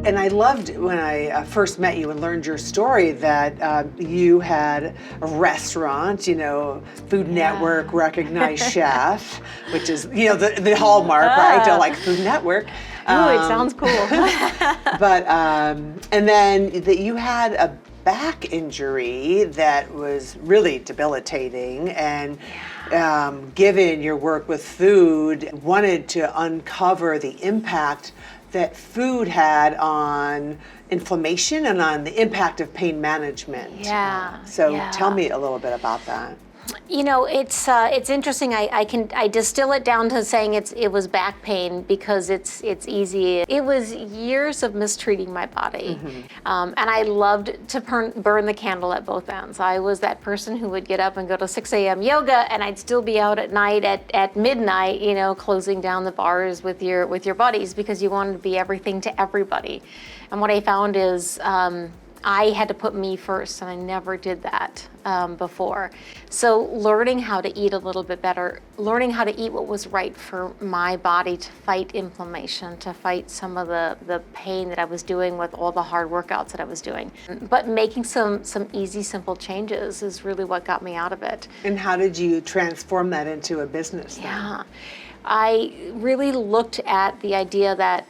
And I loved when I first met you and learned your story that you had a restaurant, Food Network recognized chef, which is, the hallmark, right? To like Food Network. Oh, it sounds cool. But, and then that you had a back injury that was really debilitating, and given your work with food, wanted to uncover the impact that food had on inflammation and on the impact of pain management. So tell me a little bit about that. It's interesting. I distill it down to saying it was back pain because it's easy. It was years of mistreating my body, and I loved to burn the candle at both ends. I was that person who would get up and go to 6 a.m. yoga, and I'd still be out at night at midnight, closing down the bars with your buddies because you wanted to be everything to everybody. And what I found is I had to put me first, and I never did that before. So learning how to eat a little bit better, learning how to eat what was right for my body to fight inflammation, to fight some of the pain that I was doing with all the hard workouts that I was doing. But making some easy, simple changes is really what got me out of it. And how did you transform that into a business then? Yeah, I really looked at the idea that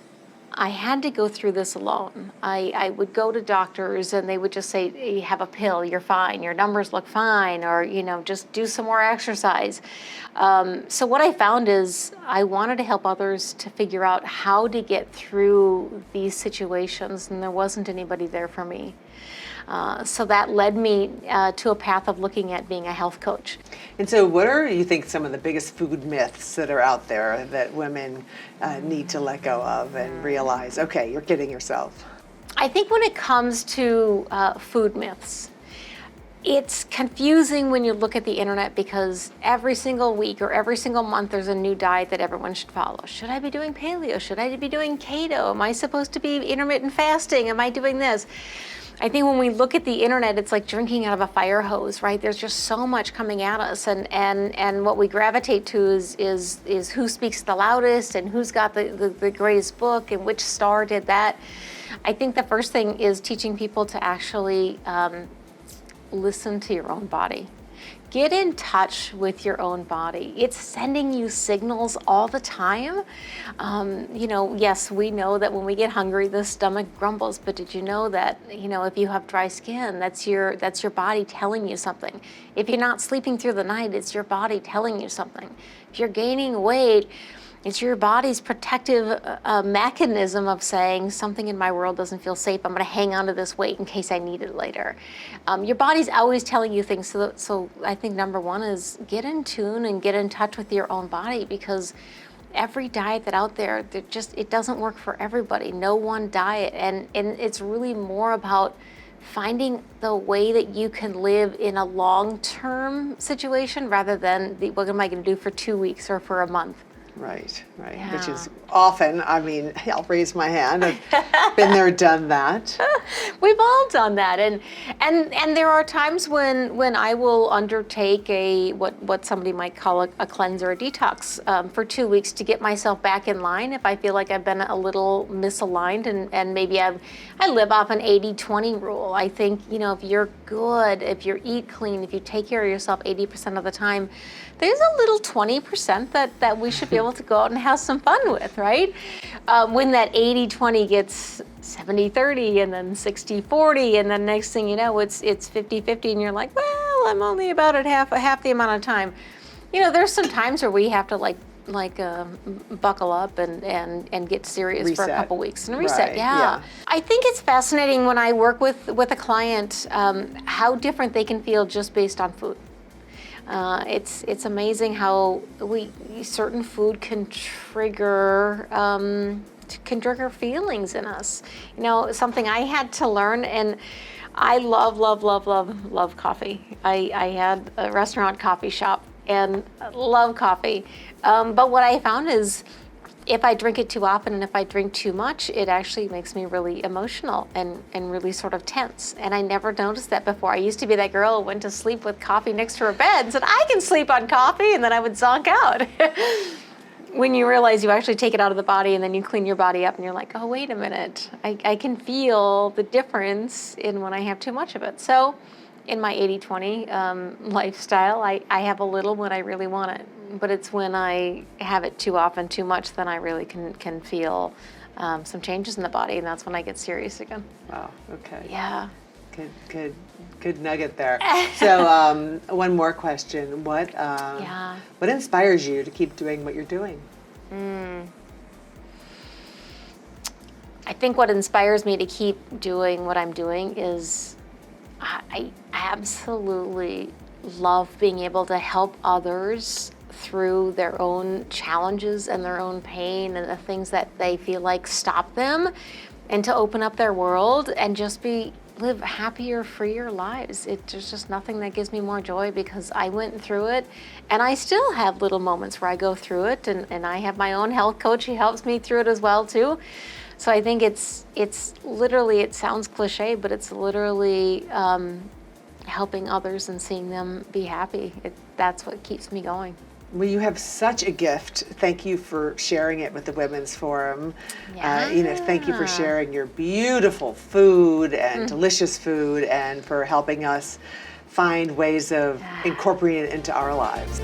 I had to go through this alone. I would go to doctors and they would just say, you have a pill, you're fine, your numbers look fine, or, just do some more exercise. So what I found is I wanted to help others to figure out how to get through these situations, and there wasn't anybody there for me. So that led me to a path of looking at being a health coach. And so what are, you think, some of the biggest food myths that are out there that women need to let go of and realize, okay, you're kidding yourself? I think when it comes to food myths, it's confusing when you look at the internet because every single week or every single month there's a new diet that everyone should follow. Should I be doing paleo? Should I be doing keto? Am I supposed to be intermittent fasting? Am I doing this? I think when we look at the internet, it's like drinking out of a fire hose, right? There's just so much coming at us, and what we gravitate to is who speaks the loudest and who's got the greatest book and which star did that. I think the first thing is teaching people to actually listen to your own body. Get in touch with your own body. It's sending you signals all the time. Yes, we know that when we get hungry, the stomach grumbles, but did you know that, if you have dry skin, that's your body telling you something. If you're not sleeping through the night, it's your body telling you something. If you're gaining weight, it's your body's protective mechanism of saying something in my world doesn't feel safe. I'm going to hang on to this weight in case I need it later. Your body's always telling you things. So I think number one is get in tune and get in touch with your own body, because every diet that's out there, it doesn't work for everybody. No one diet, and it's really more about finding the way that you can live in a long-term situation rather than what am I going to do for 2 weeks or for a month. Right. Yeah. Which is often, I'll raise my hand. I've been there, done that. We've all done that, and there are times when I will undertake what somebody might call a cleanse or a detox for 2 weeks to get myself back in line if I feel like I've been a little misaligned, and maybe I live off an 80-20 rule. I think if you're good, if you eat clean, if you take care of yourself 80% of the time, there's a little 20% that we should be able to go out and have some fun with, right? When that 80-20 gets 70-30 and then 60-40, and then next thing you know, it's 50-50, and you're like, well, I'm only about at half the amount of time. There's some times where we have to buckle up and get serious for a couple weeks and reset. Right. Yeah. I think it's fascinating when I work with a client how different they can feel just based on food. It's amazing how certain food can trigger feelings in us. Something I had to learn, and I love coffee. I had a restaurant coffee shop and love coffee. But what I found is if I drink it too often and if I drink too much, it actually makes me really emotional and really sort of tense. And I never noticed that before. I used to be that girl who went to sleep with coffee next to her bed and said, I can sleep on coffee, and then I would zonk out. when you realize you actually take it out of the body and then you clean your body up and you're like, oh, wait a minute, I can feel the difference in when I have too much of it. So in my 80-20 lifestyle, I have a little when I really want it, but it's when I have it too often, too much, then I really can feel some changes in the body, and that's when I get serious again. Wow, okay. Yeah. Good nugget there. So one more question. What inspires you to keep doing what you're doing? I think what inspires me to keep doing what I'm doing is I absolutely love being able to help others through their own challenges and their own pain and the things that they feel like stop them, and to open up their world and just live happier, freer lives. There's just nothing that gives me more joy, because I went through it, and I still have little moments where I go through it, and I have my own health coach who helps me through it as well too. So I think it's literally, it sounds cliche, but it's literally helping others and seeing them be happy. That's what keeps me going. Well, you have such a gift. Thank you for sharing it with the Women's Forum. Yeah. Thank you for sharing your beautiful food and delicious food, and for helping us find ways of incorporating it into our lives.